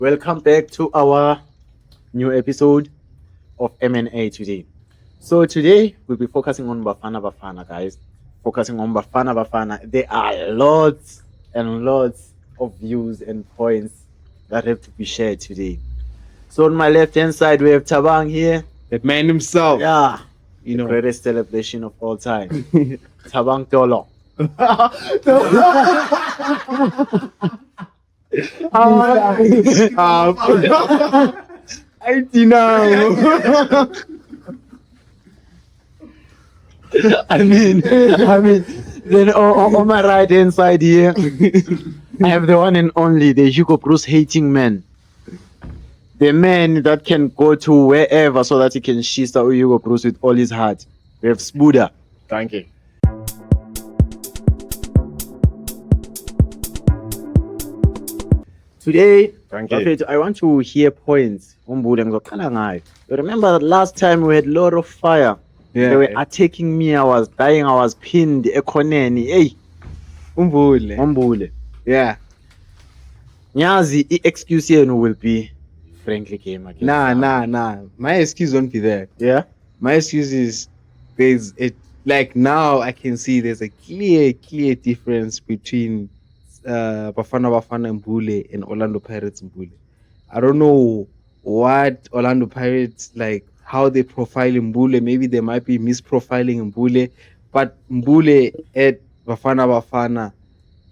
Welcome back to our new episode of M&A today. So today we'll be focusing on Bafana Bafana, guys. Focusing on Bafana Bafana. There are lots and lots of views and points that have to be shared today. So on my left-hand side, we have Tabang here. That man himself. Yeah, You the know. greatest celebration of all time. Tabang Tolo. I know. I mean, then on my right hand side here, I have the one and only, the Hugo Bruce hating man. The man that can go to wherever so that he can shift out Hugo Bruce with all his heart. We have Spuda. Thank you. Today, Thank you. Bafethu, I want to hear points. Umbule ngizoqala ngayo. You remember last time we had a lot of fire. Yeah. They were attacking me. I was dying. I was pinned. Ekhoneni. Hey, Umbule. Umbule. Yeah. Nyazi, excuse yenu will be friendly game again. Nah. My excuse won't be there. Yeah. My excuse is there's a like now I can see there's a clear difference between Bafana Bafana Mbule and Orlando Pirates Mbule. I don't know what Orlando Pirates like how they profile Mbule. Maybe they might be misprofiling Mbule, but Mbule at Bafana Bafana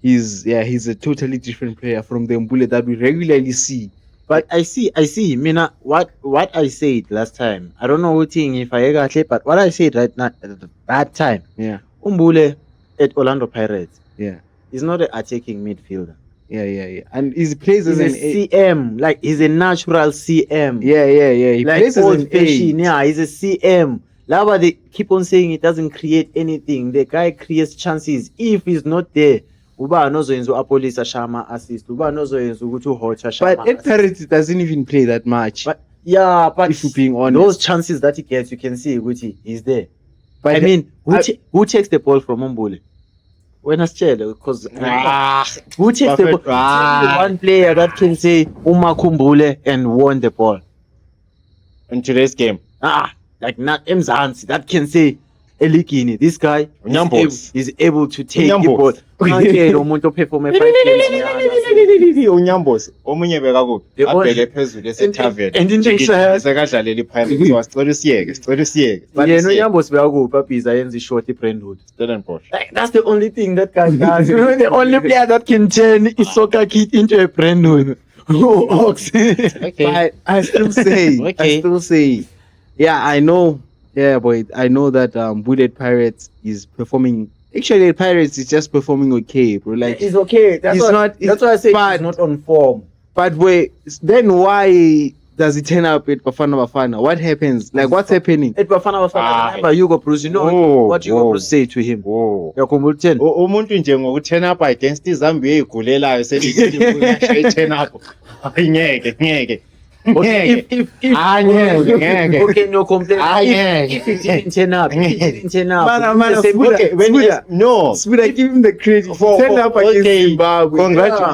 he's a totally different player from the Mbule that we regularly see. But I see. Mina, what I said last time. I don't know what thing if I got but what I said right now at that time. Yeah. Umbule at Orlando Pirates Yeah. is not an attacking midfielder. Yeah. And he plays He's as a an CM. Like he's a natural CM. Yeah. He Like plays as old an fashioned. eight. Yeah, he's a CM. Lava they keep on saying it doesn't create anything. The guy creates chances. If he's not there, uba anozoyenza uApolisa Shama assist. Uba anozoyenza ukuthi uHocha Shama. But at Pirates, it doesn't even play that much. But yeah, but if you're being honest, those chances that he gets, you can see Guti is there. but I mean, who takes the ball from Umbule? When Aschele, because who takes the ball? Tell me one player that can say Umakumbule and won the ball. in today's game, Like not Mzansi that can say Elikini. This guy Unyambos. is able to take the ball. Unyambos. Can't umuntu perform 5 games. unyambos omunye bekakuphi The only- abheke phezulu esethaveni And into shaya. sekadlalela iPirates wasicela usiyeke Yena unyambos bekakuphi abhiza yenza ishort iBrentwood. Stellenbosch. Like, that's the only thing that guy does. The only player that can turn his soccer kit into a Brentwood. Ox. But I still say, yeah, I know. Yeah, but I know that Bullet Pirates is performing. Actually, Pirates is just performing okay, bro. Like, It's okay. That's why I say but- it's not on form. but wait, then why does it turn up at Bafana? What happens? Like, what's happening? At Bafana Bafana, remember Hugo Bruce, you know what Hugo Bruce said to him. Whoa. Yakhumbula utheni? Umuntu nje ngokuturn up against iZambia eyigulelayo turn up. Ngeke. If Ngeke. okay, no complaint. Ngeke. If it didn't turn up, Man, the same okay, no. Spuda, give him the credit. For- Turned up okay. against Zimbabwe.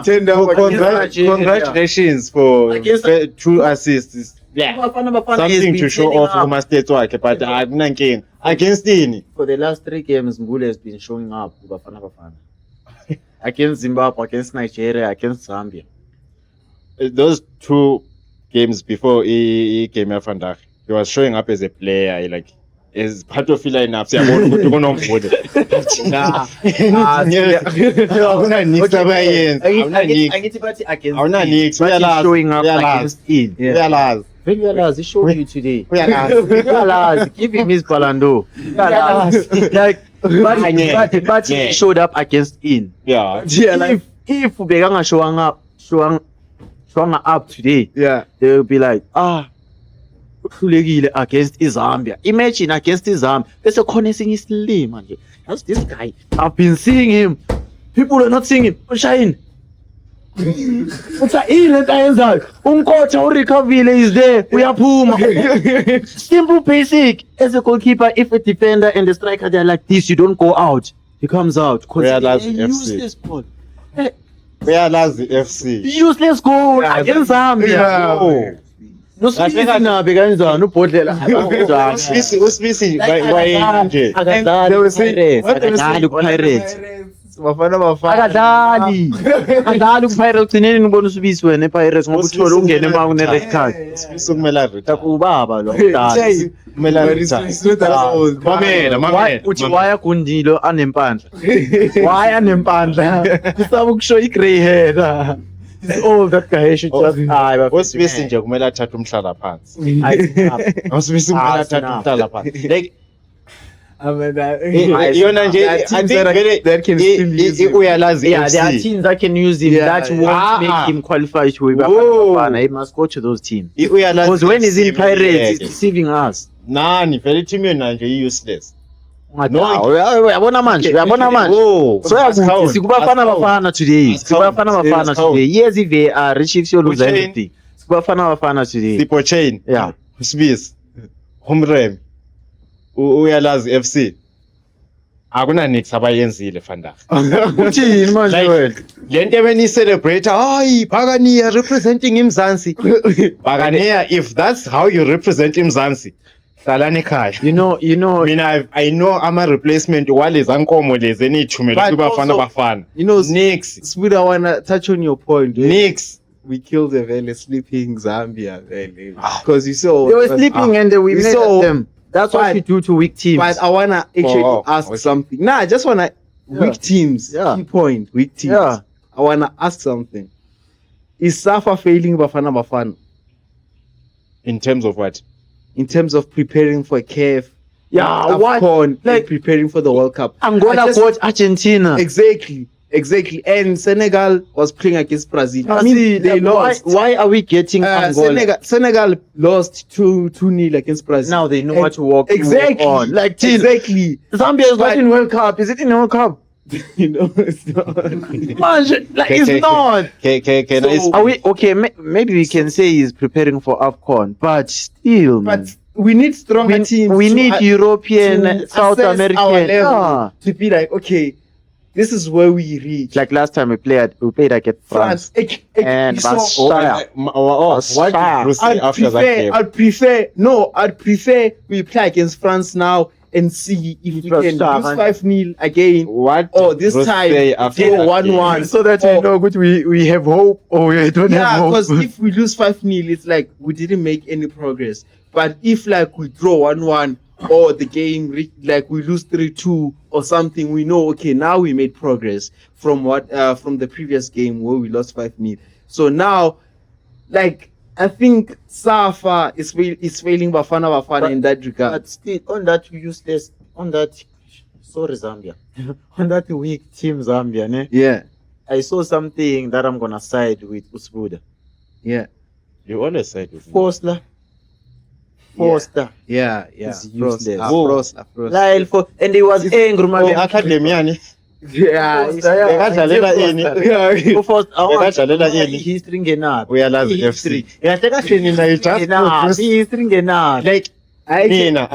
Turned up against Nigeria. Congratulations for Against- 2 assists. Bafana Bafana has Something been to show turning off up. kuma-stats wakhe, but akunankinga. Against ini? For the last 3 games, Mbule has been showing up with Bafana Bafana. Against Zimbabwe, against Nigeria, against Zambia. Those 2 games before game yaFandag, he was showing up as a player, like as part of lineup. Siyabona ukuthi kunomvudo. Awunanix abayenza. Angithi bathi against Awunanix, but he's uyalazi. showing up Uyalazi. against in. Uyalazi. When Uyalazi, he showed you today. Uyalazi. Uyalazi, give him his balando. Uyalazi. Like, but he showed up against in. Yeah. If Ubeganga showing up today, Yeah. they will be like, uhlulekile against iZambia. Imagine against iZambia. Bese khona esinye isilima nje. That's this guy. I've been seeing him. People are not seeing him. Ushayini. Utha ile ayenzayo. Umkocha urecoverile is there. Uyaphuma. Simple basic. As a goalkeeper, if a defender and the striker they're like this, you don't go out. He comes out. Uyalazi He FC. uses this ball. Uyalazi FC. Useless goal against Zambia. Yeah. Oh. Nosibisi nabe kanjani ubhodlela Usibisi nje. akadlali ku-Pirates Bafana. akadlali ku-Pirates ugcineni ngibona usibisi wena e-Pirates ngoba uthole ungene ma une-red card Usibisi kumela retire. ubaba lo mdala Kumela retire. Mamela. uthi wayagundile anempandla kusaba ukusho i-grey hair He's old, that guy should just die. Usibisi nje kumele athathe umhlala phansi. Usibisi kumele athathe umhlala phansi. Like yona nje I think that can still use him. uyalazi Yeah, there are FC. teams that can use him that won't make him qualify to be Bafana. He must go to those teams. Uyalazi Because when he's in FC, Pirates, he's deceiving us. Nani vele team yona nje useless. Uyabona manje. Oh, So yakuthi sikubafana today. Sikubafana today. Yes, if they are Chiefs you lose Uchain. everything. Sikubafana today. Sipo chain. Yeah. Usibisi. Homrem. Uyalazi FC. Akuna nix abayenzile fanda. Uthini manje Like, wena? Lento ebeni celebrate, hayi Bhakaniya representing iMzansi. Bhakaniya, if that's how you represent iMzansi, hlalani ekhaya. You know. Mina I know ama replacement waleza nkomo lezi enithumela But kubafana also, bafana. You know, Nix. Speed, I wanna touch on your point. Nix. We killed a very sleeping Zambia, because you saw They were sleeping and we we made saw- them. That's what but- we do to weak teams. But I wanna actually ask okay. something. Nah, I just wanna weak teams. Yeah. Key point, weak teams. Yeah. I wanna ask something. Is Safa failing Bafana In terms of what? in terms of preparing for CAF? Yeah, what? AFCON, Like- and preparing for the World Cup. Angola I just- got Argentina. Exactly. And Senegal was playing against Brazil. I mean, See, they like, lost. Why are we getting Angola? Senegal lost 2-0 against Brazil. Now they know And what to work exactly on. Like, Tina, exactly. Zambia is not But- in World Cup. Is it in World Cup? You know, it's not. Man, like, Okay, it's okay. not. Can I So- Are we okay? Maybe we can say he's preparing for AFCON, but still, man. But we need stronger teams. we to need a- European, to South assess American. our level, Yeah. to be like, okay, this is where we reach. Like last time we played against France. And Barcelona. What did Bruce say after that game? I'd prefer we play against France now and see if we can lose Barcelona. 5-0 again. What Oh, did this Bruce time, say after go that 1-1. game? So that Oh. we know good we have hope or we don't Yeah, have hope. because if we lose 5-0, it's like we didn't make any progress. But if like we draw 1-1 or the game like we lose 3-2 or something, we know okay now we made progress from from the previous game where we lost 5-0. So now, like I think Safa is failing Bafana in that regard. But still, on that useless, sorry Zambia, on that weak team Zambia, ne? Yeah, I saw something that I'm gonna side with Usbuda. yeah, You always said it. Forster. yeah. It's Frost, useless. Frost. Lyle for and he was angry, Oh, man. academy yani. Yeah, Bekadlalela ini? Bekadlalela ini? History ngenaphi? Uyalazi History. FC. Kahle kahle nina you just Ngenaphi? History ngenaphi? like I mina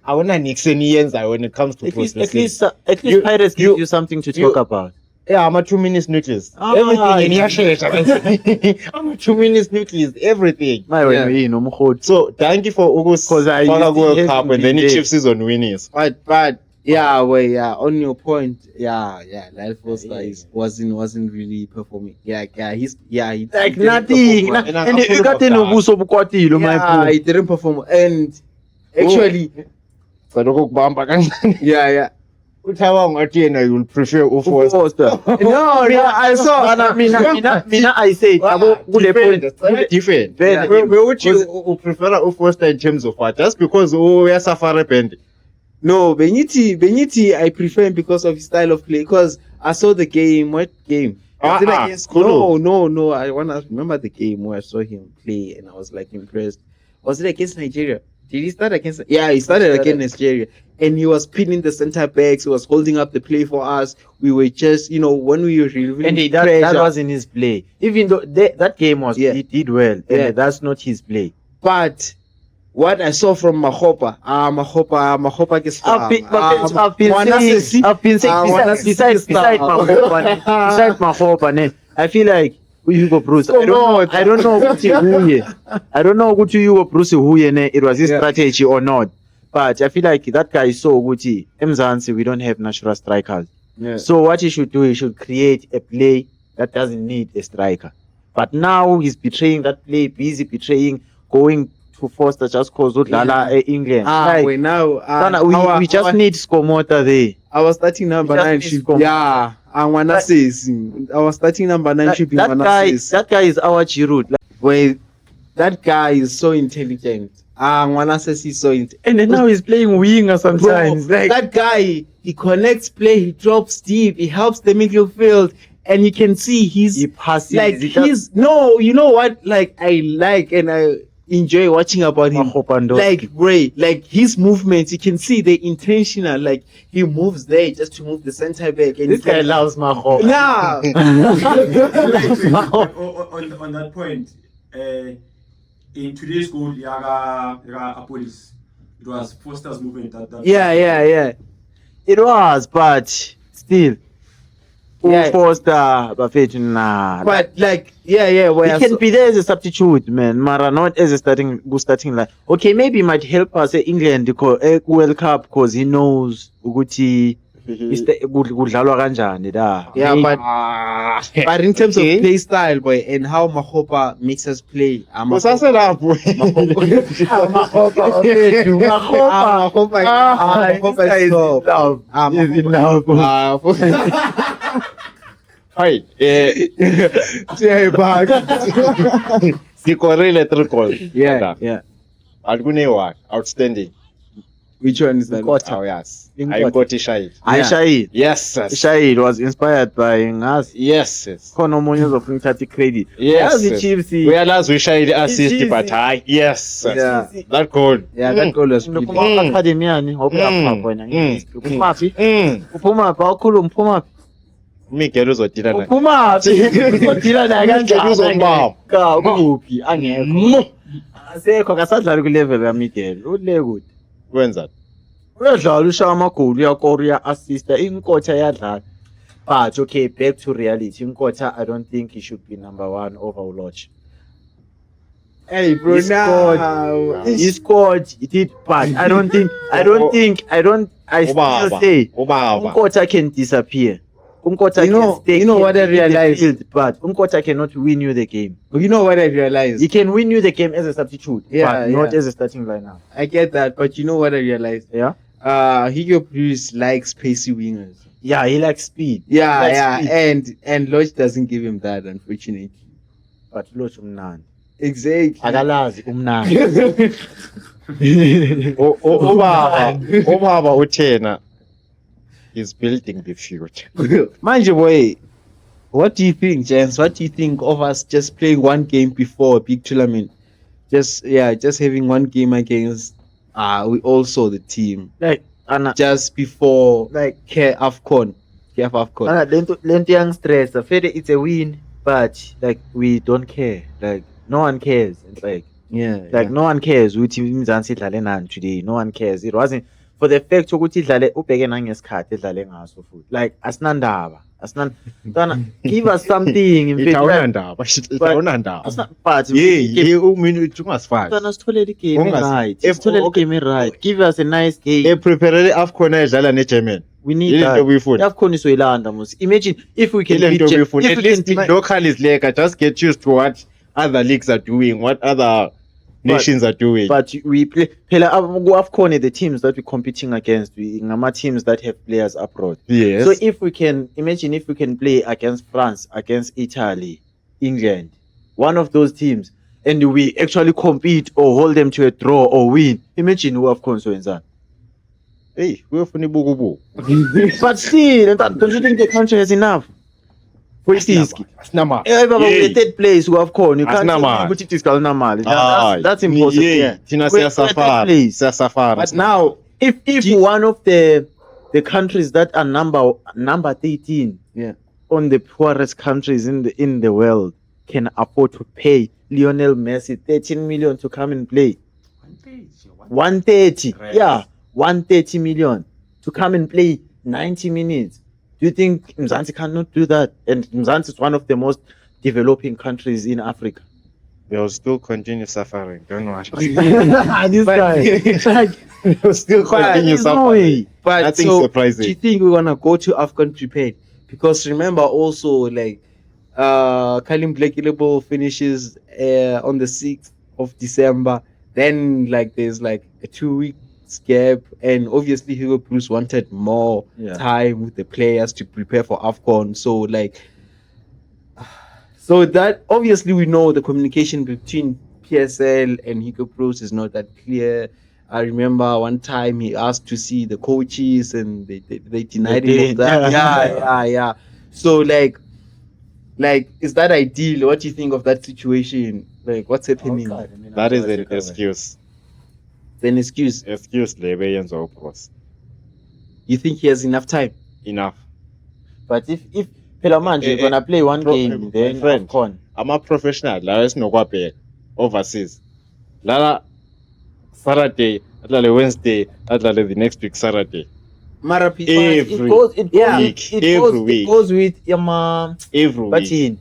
awuna nix eniyenza when it comes to At least You- Pirates you- give you something to talk about. yeah, I'm a 2 minutes nucleus. Ah, Everything yeah. iyashesha. I'm a 2 minutes nucleus. Everything. My Yeah. way, no more. So thank you for Because I ukusifaka used to World hate Cup to and be then the there. Chiefs season winners. But yeah, on your point, Lyle Foster wasn't really performing. He Like didn't nothing. perform. And you got in ubuso bukwatilo, my Yeah, boy. he didn't perform. And actually, Saloko kubamba kancane. yeah. Uthawa ngathi yena you will prefer uForster. Forster. No, I saw. Mina I said yabo kule point Different. Very Which you prefer uForster in terms of what? Just because uyasafari band. No, Beniti, I prefer him because of his style of play. Because I saw the game. What game? Was it against- Kulu. No. I wanna remember the game where I saw him play and I was like impressed. Was it against Nigeria? Did he start against? Yeah, he started against Nigeria, and he was pinning the center backs. He was holding up the play for us. We were just, when we were relieving and that wasn't his play. Even though that game was Yeah. he did well, Yeah. and that's not his play. But what I saw from Mahopa gets I've been saying Wanna beside Mahopa, ne, I feel like Hugo Bruce. I don't know ukuthi huye. I don't know ukuthi Hugo Bruce huye ne it was his strategy or not. But I feel like that guy saw ukuthi eMzansi we don't have natural strikers. Yeah. So what he should do, he should create a play that doesn't need a striker. But now he's betraying that play, busy betraying, going to Foster just cause udlala England. Wait, now we just need Skomota there. our starting number We just 9 need should Skomota. yeah. I wanna say our starting number 9 should be That guy is our Giroud. Like, Wait, that guy is so intelligent. Manasseh is so intelligent. and then now he's playing winger sometimes. Bro, Like, that guy, he connects play, he drops deep, he helps the midfield, and you can see he's he passes. like he just- he's no, you know what? Like I like and I enjoy watching about him. Like Ray, like his movements, you can see they're intentional. Like he moves there just to move the center back, and this guy loves Maho. nah. on that point, in today's goal, Yaga Apolis, it was Foster's movement that yeah. It was, but still. Yeah. Foster, Buffett, nah. But like, yeah. he Where can be there as a substitute, man. Mara not as a starting line. Okay, maybe he might help us England because World Cup because he knows ukuthi kudlalwa kanjani da. yeah, but in terms of Okay. play style, boy, and how Mahopa makes us play, Kusaselapho. Mahopa is top. Hayi, sikorile 3 goals. Yeah. Alkune outstanding. Which one is that? Oh yes. Ayikoti shayile. Shahid. Yes. Shahid was inspired by Ngas. Yes. Khona omunye uzofuna uthatha credit. Yes. Yazi Chiefs. Uyalazi uyishayile assist It's but easy. hayi. Yes. Yeah. That goal. Yeah, that goal was pretty. Uphuma academy yani ngokuyaphuma wena. Uphumaphi? Mm. Uphumaphi awukhuluma uphumaphi? Miguel uzodila naye. Uphumaphi? Udila naye kanjani? Uzombamba. Ka kuphi? Angekho. Asekho kasadlali ku level ka Miguel. Ule kude. Wenza. Uyadlala ushaya amagoli uyakora uya-assista inkotha iyadlala but okay back to reality inkotha I don't think he should be number 1 over Uloch. Hey, bro, He scored. now. He scored he did but I still say Ubaba. Unkotha can disappear. Unkotha You know- can stay you know what I in the realized? field, but Unkotha cannot win you the game. You know what I realized? He can win you the game as a substitute Yeah, but not yeah. as a starting lineup. I get that, but you know what I realized? Yeah, Hugo Bruce likes pacey wingers. yeah, he likes speed. Yeah, Likes yeah, speed. and Lodge doesn't give him that, unfortunately. But Uloch umnandi. Exactly. Akalazi umnandi. Ubaba uthena is building the future. Mind you, boy, what do you think, James? What do you think of us just playing one game before a big tournament? Just having one game against we all saw the team Like Anna, just before like AFCON. Anna, lento yang stress. Fede it's a win, but like we don't care. Like no one cares. It's like no one cares ukuthi iMzansi idlale nani today. No one cares. It wasn't for the fact ukuthi idlale ubheke nangesikhathi idlale ngaso futhi. Like asinandaba. Give us something in fact. Itawunandaba. But uminute ungasifaki. sithole the game Ungas- right. if- Sithole the okay. game right. Give us a nice game. Eprepare AFCON edlala neGerman. We need Yilento that. obuyifuna. AFCON isoyilanda mos. Imagine if we can Yilento beat obuyifuna. if At we least can local is like just get used to what other leagues are doing, what other nations are doing. but we play phela AFCON the teams that we're competing against we ngama teams that have players abroad. Yes. So if we can play against France, against Italy, England, one of those teams and we actually compete or hold them to a draw or win. Imagine who AFCON so that. Hey, uyofuna ibukubuku. But still, don't you think the country has enough? For Iski. Asinamali. Baba, we're third place who AFCON. You can't Asinamali. put it mali. Hayi. That's impossible. Yeah. Thina We're third siyasafara. place. Siyasafara. But now, If one of the countries that are number 13 on the poorest countries in the world can afford to pay Lionel Messi 13 million to come and play 130 130 million to come and play 90 minutes Do you think Mzansi cannot do that? And Mzansi is one of the most developing countries in Africa. They'll still continue suffering. Don't worry. This guy. They'll still continue There's no suffering. way. But Nothing so, surprising. do you think we're gonna go to AFCON prepared? Because remember also like Kalim Black Label finishes on the 6th of December. Then like there's like a 2 weeks gap, and obviously Hugo Bruce wanted more time with the players to prepare for AFCON. So like so that obviously we know the communication between PSL and Hugo Bruce is not that clear. I remember one time he asked to see the coaches and they denied him of that. Yeah. So like is that ideal? What do you think of that situation? Like what's happening? That is an excuse. It's an excuse. Excuse lebe yenza upros. You think he has enough time? Enough. But if phela manje you're gonna play one game, then friend. AFCON. I'm a professional. La esinokwabheka overseas. Lala Saturday, adlale Wednesday, adlale the next week Saturday. Mara Every It goes with every but week. in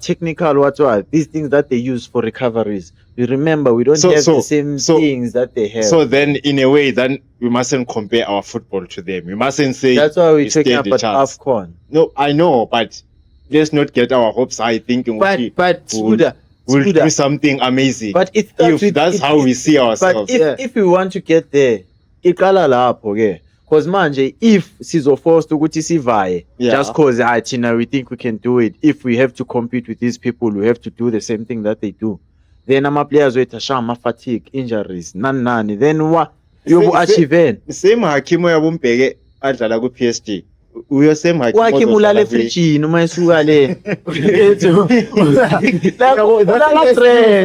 technical what these things that they use for recoveries. You remember we don't So- have so- the same so- things that they have. So then, in a way, then we mustn't compare our football to them. We mustn't say that's why we're we talking stand a about chance. AFCON. No, I know, but let's not get our hopes high thinking but Spuda, we'll do something amazing. But it if that's how we see But ourselves. if we want to get there, iqala lapho ke. Because manje if sizoforced ukuthi sivaye just cause thina we think we can do it, if we have to compete with these people, we have to do the same thing that they do. Then ama-players wethu ashama fatigue, injuries, nani, then what yobu achieve? Same Hakimo yabumbheke adlala ku PSG. Uyo same Hakimo. Wakhe mulala efrijini uma esuka le.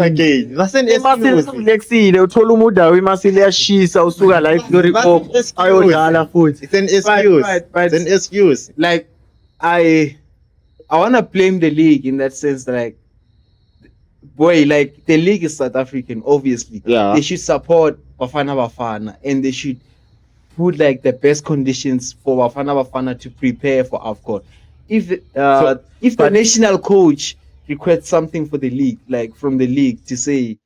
Again, that's an Imasile excuse. flexile uthola umudawo imasile yashisa usuka la eGlory Cup ayodlala futhi. It's an excuse. but- It's an excuse. like I wanna blame the league in that sense that like boy, like the league is South African, obviously. Yeah. They should support Bafana and they should put like the best conditions for Bafana to prepare for AFCON. If the national coach requests something for the league, like from the league to say,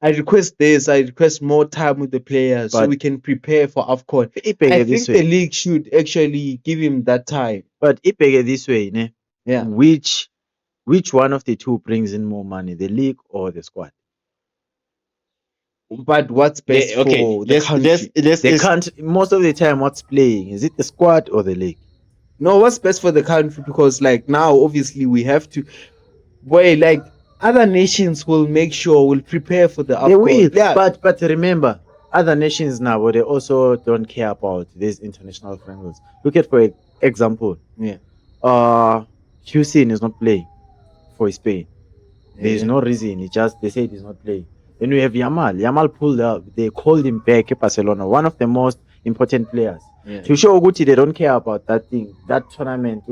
I request this, I request more time with the players so But- we can prepare for AFCON. I think the league should actually give him that time. But ibheke this way, ne? Yeah. Which one of the two brings in more money, the league or the squad? But what's best for the country? They can't. Most of the time, what's playing is it the squad or the league? No, what's best for the country? Because like now, obviously, we have to. Boy, like other nations will make sure will prepare for the AFCON. They will. Yeah. But remember, other nations now, but they also don't care about these international friendlies. Look at for example, Hussein is not playing for Spain. There is no reason. They say he's not playing. Then we have Yamal. Yamal pulled up. They called him back at Barcelona, one of the most important players. To show Gucci they don't care about that thing, that tournament,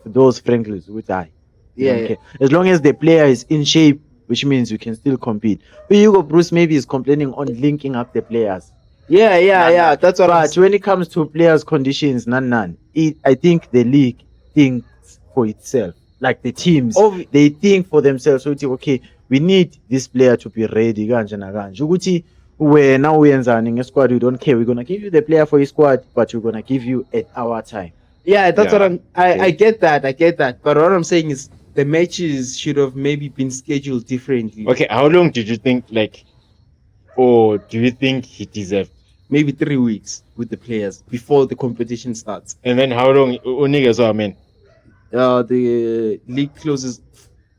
those friendlies, which as long as the player is in shape, which means you can still compete. But Hugo Bruce maybe is complaining on linking up the players. Yeah. That's what. But when it comes to players' conditions, none. I think the league thinks for itself. Like the teams, they think for themselves. So okay, we need this player to be ready. Kanje na kanje. Ukuthi wena uyenzani ngesquad, we don't care. We're gonna give you the player for your squad, but we're gonna give you at our time. Yeah, that's what I get that. But what I'm saying is the matches should have maybe been scheduled differently. Okay, how long did you think, or do you think he deserved? Maybe 3 weeks with the players before the competition starts. And then how long? The league closes.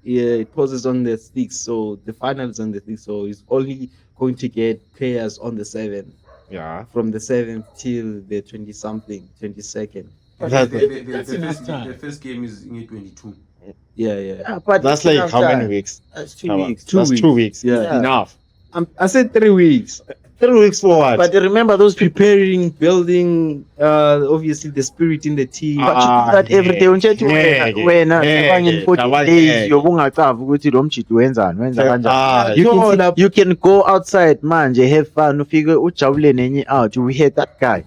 It closes on the 6th, so the final is on the 6th. So it's only going to get players on the 7th. Yeah. From the 7th till the 22nd. The first game is in 22. Yeah. But That's like how many weeks? That's 2 weeks. That's 2 weeks. Yeah. Enough. I said 3 weeks. 3 weeks for what? But remember those people. Preparing, building, obviously the spirit in the team. But you do that every day. Unchethi wena in 40 days yobungacavi ukuthi lo mjito wenzani wenza kanjani. You can go outside manje, have fun, ufike ujabule nenye out. We had that guy.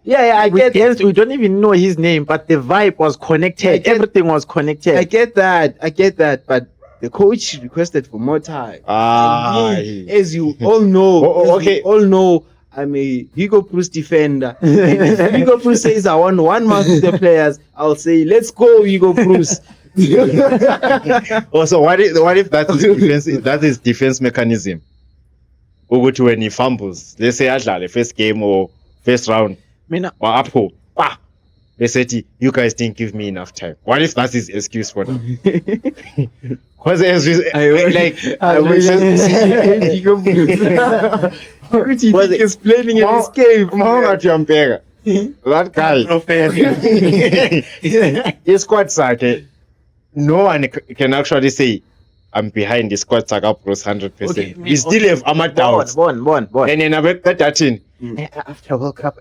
Yeah, I get we don't even know his name, but the vibe was connected. Everything was connected. I get that, but the coach requested for more time. Ah, And me, as you all know, I'm a Hugo Bruce defender. And if Hugo Bruce says I want 1 month with the players, I'll say let's go, Hugo Bruce. Also, what if that's his defense? That is defense mechanism. Ukuthi when he fumbles, let's say adlale first game or first round, Mina, or apho, pa. They said, you guys didn't give me enough time. What if that's his excuse for that? Because I wish Hugo Bruce. Which he Was it- is playing in his cave. Mahongathi uyampeka. That guy. His squad sakhe, no one can actually say, I'm behind the squad sakhe Bruce 100%. Okay, We still have armor doubts. Bon. And then after World Cup,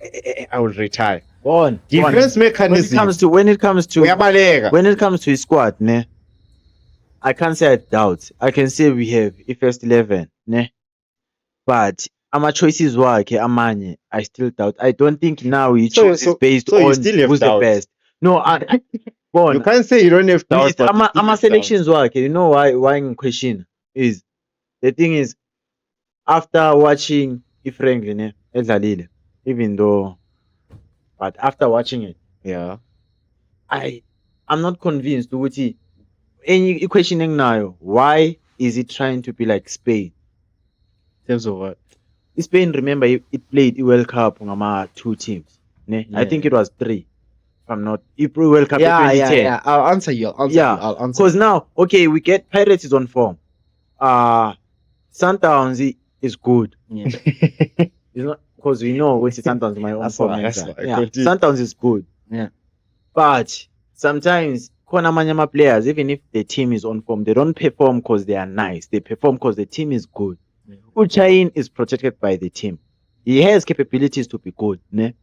I will retire. Defense mechanism. When it comes to Uyabaleka. his squad, ne, I can't say I doubt. I can say we have a first 11, ne, but our choices were amanye. I still doubt. I don't think now he chooses based so you on still have who's doubts. the best. No, You can't say you don't have doubts. but you still I'm have selections work. You know why in question is the thing is after watching Franklin, ne, edlalile, even though, but after watching it, doubts. Yeah. I'm not convinced ukuthi any questioning now why is it trying to be like Spain? In terms of what? Spain, remember, it played a World Cup ngama 2 teams. Ne? I Yeah. think it was 3. If I'm not, it World Cup in 2010. I'll answer you. I'll answer. Because now, okay, we get Pirates is on form. Sundowns is good. Yeah. It's not because we know which Sundowns my own That's form. why, Yeah, continue. Sundowns is good. Yeah. But sometimes khona amanye players, even if the team is on form, they don't perform because they are nice. They perform because the team is good. Uchain is protected by the team. He has capabilities to be good, ne?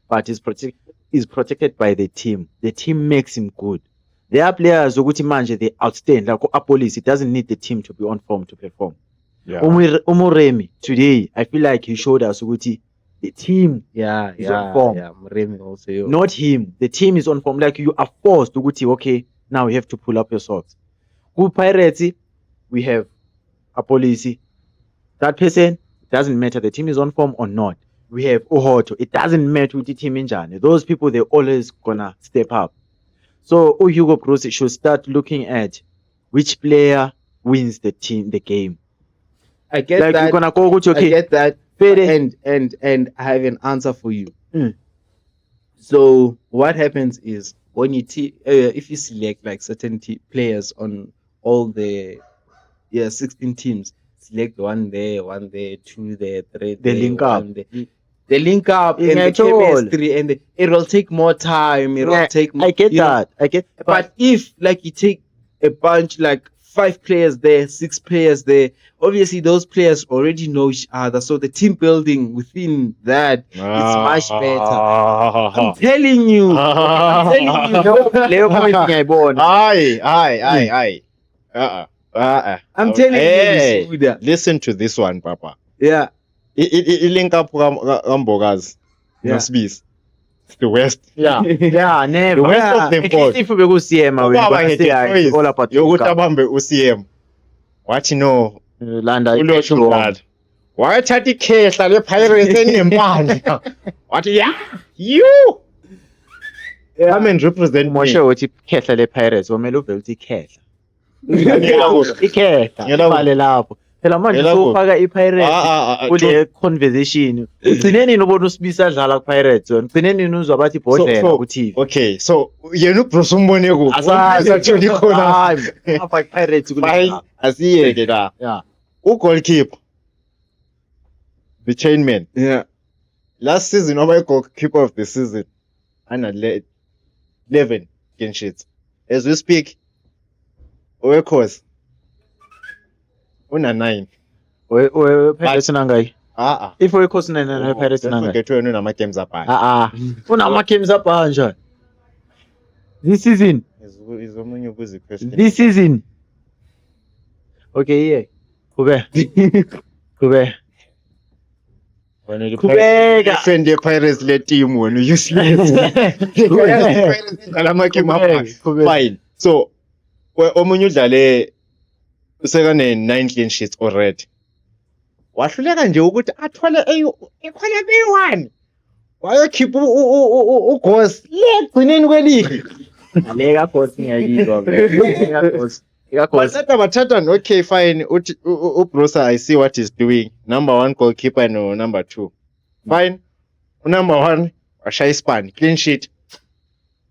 But is protected by the team. The team makes him good. There are players ukuthi manje they outstand like Apolis. It doesn't need the team to be on form to perform. Yeah. Umuremi today, I feel like he showed us ukuthi the team, He's on form. Remy also. not him. The team is on form. Like you are forced to ukuthi, okay, now you have to pull up your socks. Who Pirates, we have Apolisi. That person, doesn't matter the team is on form or not. We have Uhoto. It doesn't matter with the team in Jane. Those people, they're always gonna step up. So Hugo Bruce should start looking at which player wins the game. I get Like that. you're gonna go ukuthi, I okay, get that. Fede. And I have an answer for you. Mm. So what happens is when you if you select like certain players on all the 16 teams, select one there, 2 there, 3 there, They link up. 1 there. They link up and the Ingayithola. chemistry and it will take more time. It will Yeah, take. I get you know, that. I get, but if like you take a bunch like 5 players there, 6 players there, obviously those players already know each other. So the team building within that is much better. I'm telling you. I'm telling you. Leo point ngiyayibona. Aye. I'm telling Hey, you, Suda. listen to this one, Papa. Yeah. Link up Gambogas. Yeah. Nosbis. It's the West. Yeah, never. The rest of them At both. least if we go see him, we're Ubaba gonna had say a it's choice. all about Yokuthi abambe uCM. Wathi no, Landa ulosho mdala. Wayethatha ikhehla lePirates enempandla. Wathi yeah, you come and represent me. Moshe uthi ikhehla le-Pirates wamele uvele uthi ikhehla. Ngiyela kulo. Ikhehla. Ngiyela kulo. Ibale lapho. Phela manje Ngiyela kulo. sowufaka i-Pirates kule conversation. Ugcine nini ubona uSibisi adlala ku-Pirates wena? Ugcine nini uzwa bathi ibhodlela ku-TV? Okay, so yena uBruce umbone kuphi? Asazi. Asatholi khona. Hayi, apha ku-Pirates kule Fine, ndaba. asiyeke la. Yeah. Goalkeeper. The chainman. Yeah. Last season, our goalkeeper of the season, and 11 clean sheets. As we speak, Oekos, una 9. Pirates nangayi. If we-Pirates ne-Pirates Don't nangayi. forget wena unama games apha. Unama-games abhanja. This season. Izomunye ukuzi question. This season. Okay, yeah. Kube. When you Kubeka. defend the Pirates le team when you useless. Fine. So omunye udlale usekane 9 clean sheets already. Wahluleka nje ukuthi athole ekhona B1. Wayekhipha uGhost le gcineni kweligi. Aleka Ghost ngiyayizwa. Bathatha okay fine uBruce I see what he's doing. Number 1 goalkeeper no number 2. Fine. Number 1 washaya ispan clean sheet.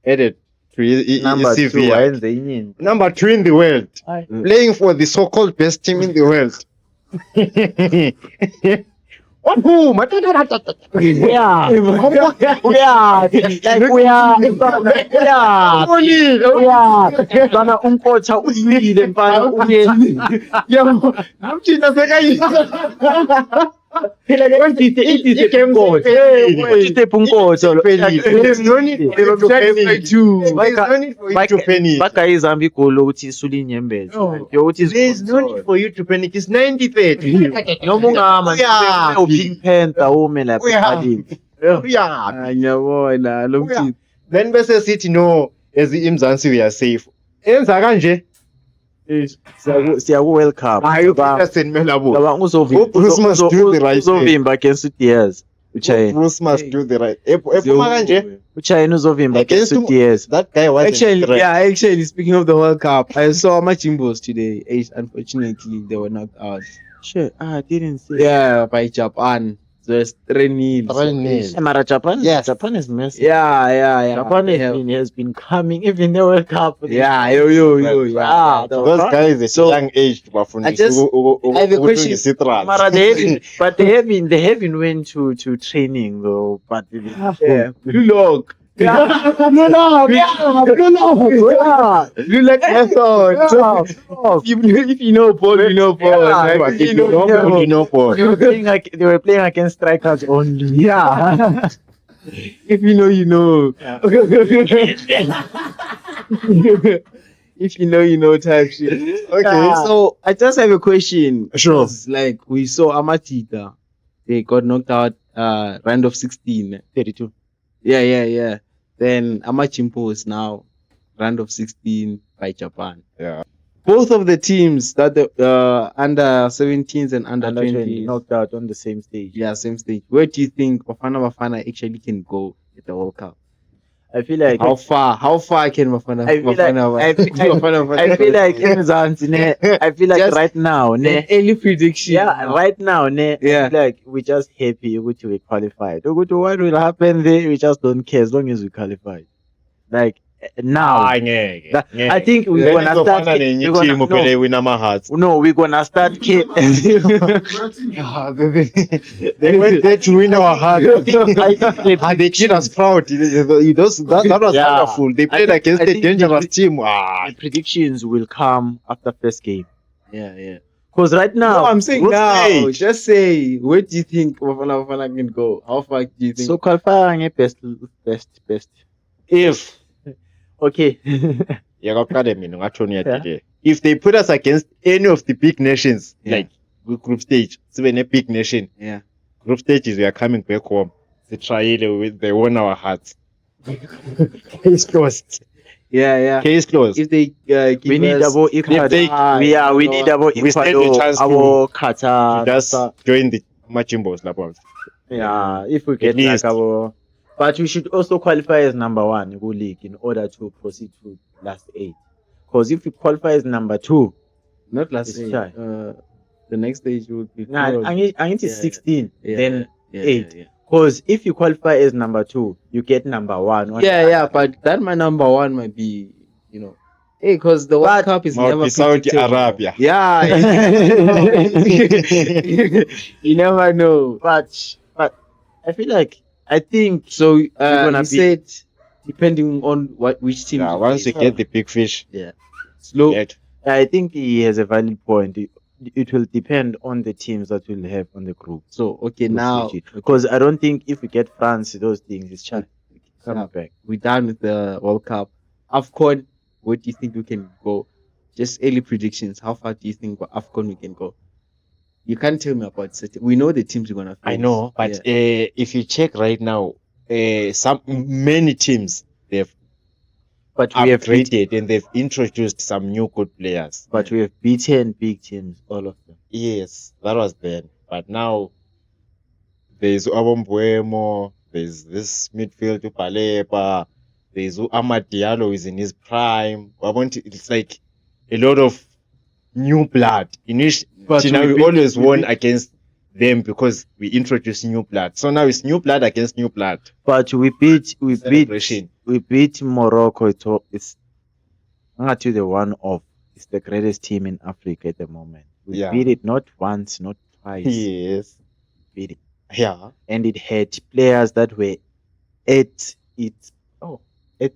Added to his Number 2 CV. wayenze inyini. Number 2 in the world. Playing for the so-called best team in the world. Bana umkocha uyile mfana uye. Namthina sekayisa. Phela ke ngidide umkocha. Ngidide umkocha. There's no need for you to panic too. There's no need for you to panic. Bagayizamba igoli lokuthi isula inyembezi. Yokuthi There's no need for you to panic. It's 90-30. noma ungama uPink Panther ume lapha eqaleni. Ngiyabona lo mthina. Then bese sithi no as iMzansi we are safe. Enza kanje. Siya ku World Cup. Hayi uPeterson Melabo. Ngaba Bruce must do the right thing. uzovimba against uDiaz. Uchayina. Bruce must do the right. Ephuma kanje. Uchayina uzovimba against uDiaz. That guy was Actually, speaking of the World Cup, I saw my Jimbos today. Unfortunately, they were knocked out. Shit, I didn't see. Yeah, by Japan. So it's 3-0. 3-0. Mara Japan. Yes. Japan is messy. Yeah. Japan has been coming even the World Cup. Yeah, yo. Ah, Those guys at So, young age I just- I have a question. Mara they haven't went to training though. But Yeah. Blue Lock. Blue Lock method. If you know ball, you know ball. Yeah. Like, if you don't know, they were playing against strikers only. yeah. If you know, you know. If you know, you know type shit. Okay. So I just have a question. Sure. It's like we saw Amatita. They got knocked out round of 16. 32. Yeah. Then Amachimpo is now round of 16 by Japan. Yeah. Both of the teams that the under 17s and under 20s. knocked out on the same stage. Yeah, same stage. Where do you think Bafana actually can go at the World Cup? I feel like How far can Bafana? I feel like Mzansi, ne, I feel like Just- right now, ne, early prediction. yeah, right now, ne, Yeah. I feel like we're just happy ukuthi we qualified. What will happen there? We just don't care as long as we qualified. Like now, I think we're gonna start. We're gonna, win ama hearts. no, we're gonna start. They went there to win our hearts. And they cheat us proud. That was Yeah. wonderful. They played I against a think dangerous the- team. The predictions will come after first game. Yeah. Because right now, No, I'm saying group now. stage. Just say, where do you think Bafana can go? How far do you think? so qualifying best. If Okay. if they put us against any of the big nations, Yeah. like group stage, even a big nation, Yeah. group stages, we are coming back home. The trial with they won our hearts. Case closed. Yeah. Case closed. If they give We need us double Ecuador. they- We need double We stand a Ecuador. chance Our Qatar. Just join the Machimbos Labons. Yeah, if we get least. like our, but we should also qualify as number 1 in World League in order to proceed to last 8. Because if we qualify as number 2, not last It's stage. shy. The next stage would be. nah, I need Yeah, 16. Then yeah, 8. Yeah. Because if you qualify as number 2, you get number 1. Yeah, but that my number 1 might be, hey, because the World Cup is never Saudi predictable. Arabia. Yeah, you never know. But I feel like I think So gonna you be- said depending on which team. Yeah, you once you face. get the big fish, slow. get I think he has a valid point. It will depend on the teams that we'll have on the group. So okay, now Because I don't think if we get France, those things is coming Yeah. back. we're done with the World Cup. AFCON, where do you think we can go? Just early predictions. How far do you think AFCON we can go? You can't tell me about certain. We know the teams we're gonna face. I know, but Yeah. if you check right now, many teams they've But we have upgraded and they've introduced some new good players. But we have beaten big teams, all of them. Yes, that was then. But now there's Abombuemo, there's this midfield Paleba, there's Amad Diallo is in his prime. It's like a lot of new blood. But Now we we beat- always we won beat- against them because we introduced new blood. So now it's new blood against new blood. But we beat Celebration. Morocco. It's not to the one of it's the greatest team in Africa at the moment. We Yeah. beat it not once, not twice. Yes. Beat it. Yeah. And it had players that were at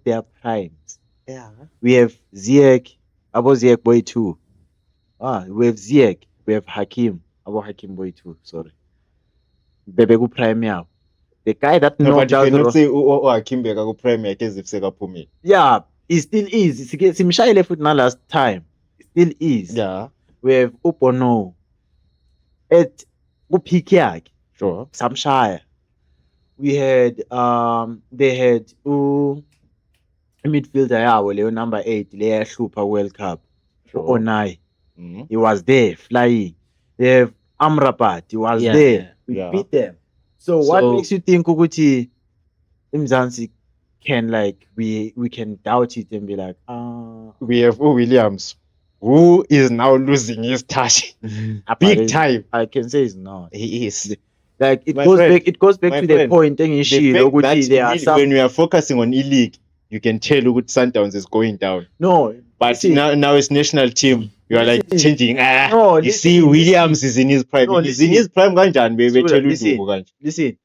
their primes. Yeah. We have Ziyech, Abo Ziyech boy 2. We have Ziyech, we have Hakim, Abo Hakim boy 2, sorry. Bebeku prime yao. The guy that No, but knocked you out the cannot say Akimbe go premier against if Sekapumi. yeah, it still is. Simshayile futhi na last time. It still is. Yeah. We have Upono at kupeak yakhe Sure. samshaya. We had they had midfielder yabo leyo number 8 leya yahlupha World Cup. Sure. Onai. Mhm. He was there flying. They have Amrabat. He was Yeah, there. yeah. We Yeah. beat them. So what So- makes you think ukuthi Mzansi can we can doubt it and be like We have Williams, who is now losing his touch big time. I can say it's not. He is. Like it My goes friend, back. It goes back my to the friend, point. Thing The is, fact that there are some when we are focusing on E-League, you can tell what Sundowns is going down. no. But See, now it's national team. You are like Listen. changing. No, You see, listen, Williams is in his prime. No, He's in listen. his prime, kanjani, baby. Sula, Tell you listen. Dugu, kanje. Listen,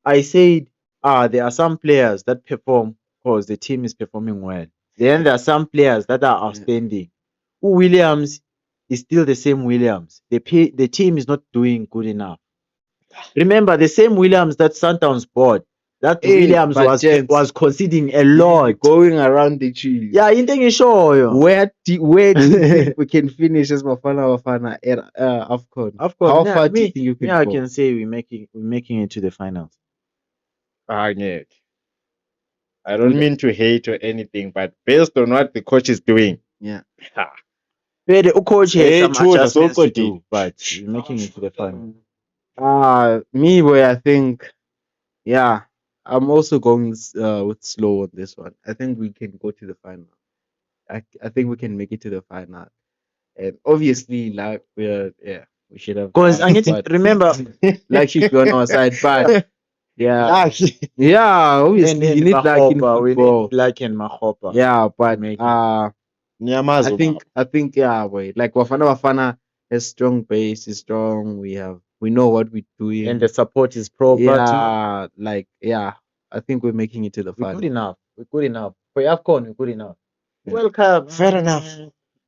I said there are some players that perform because the team is performing well. Then there are some players that are outstanding. Williams is still the same Williams. The team is not doing good enough. Remember the same Williams that Sundowns bought. That Hey, Williams but gents, was conceding a lot. going around the trees. Yeah, into ngishoyo. Where do you think we can finish as Bafana at AFCON? Of course, How yeah, far do you me- think you can Yeah, I go? can say we're making it to the finals. Yeah. I don't mean to hate or anything, but based on what the coach is doing, Yeah. But the coach Hey, had some true, that's adjustments to also do, deep. but we're making it to the final. Me boy, I think, yeah, I'm also going with slow on this one. I think we can go to the final. I think we can make it to the final, and obviously, like we should have. Because won, but remember, luck should be on our side, but yeah, yeah, and obviously then you need luck in Mahopa, we football. need luck in Mahopa. Yeah, but Make it. I think yeah, wait, like Bafana has strong base, is strong. We know what we're doing. And the support is proper. yeah, like yeah, I think we're making it to the We're final. good enough. We're good enough. For AFCON, we're good enough. World Cup. Fair enough.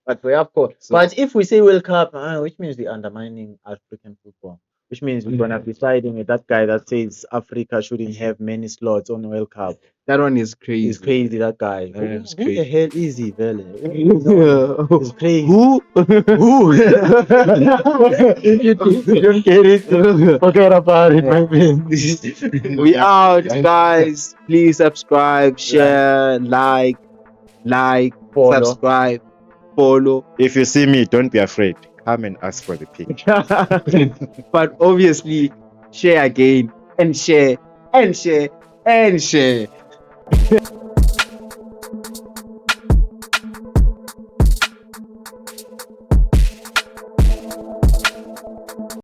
But for AFCON. So- But if we say World Cup, which means we're undermining African football. Which means we're gonna be siding with that guy that says Africa shouldn't have many slots on World Cup. That one is crazy. He's crazy, that guy. That is Who the crazy. hell is he, Vele? Who? He's crazy. Who? If you think you don't get it, forget about it, my friend. We out, guys. Please subscribe, share, like, Follow. subscribe, follow. If you see me, don't be afraid. Come and ask for the pic. But obviously, share again and share and share and share.